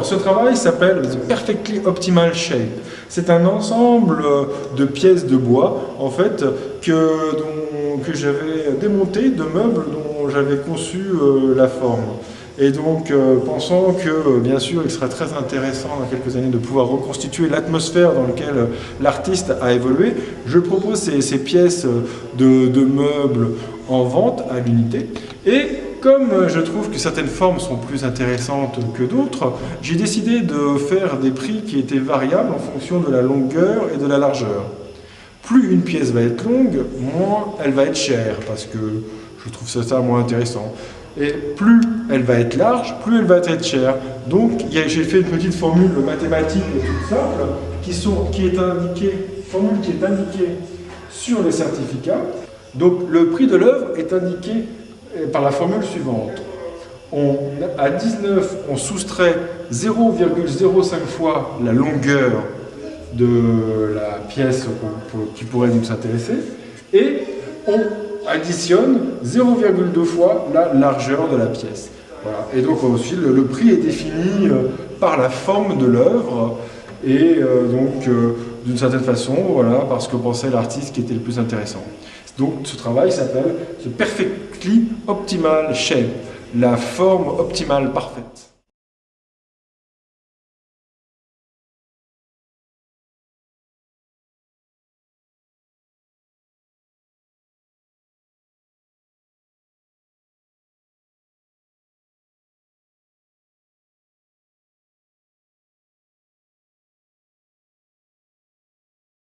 Ce travail s'appelle The Perfectly Optimal Shape. C'est un ensemble de pièces de bois, en fait, que j'avais démonté de meubles dont j'avais conçu la forme. Et donc, pensant que, bien sûr, il sera très intéressant dans quelques années de pouvoir reconstituer l'atmosphère dans laquelle l'artiste a évolué, je propose ces pièces de meubles en vente à l'unité. Et comme je trouve que certaines formes sont plus intéressantes que d'autres, j'ai décidé de faire des prix qui étaient variables en fonction de la longueur et de la largeur. Plus une pièce va être longue, moins elle va être chère, parce que je trouve ça moins intéressant. Et plus elle va être large, plus elle va être chère. Donc j'ai fait une petite formule mathématique toute simple, qui est indiquée sur les certificats. Donc le prix de l'œuvre est indiqué par la formule suivante. À 19, on soustrait 0,05 fois la longueur de la pièce qui pourrait nous intéresser et on additionne 0,2 fois la largeur de la pièce. Voilà. Et donc aussi le prix est défini par la forme de l'œuvre et d'une certaine façon, voilà, parce que pensait l'artiste qui était le plus intéressant. Donc ce travail s'appelle The Perfectly Optimal Shape, la forme optimale parfaite.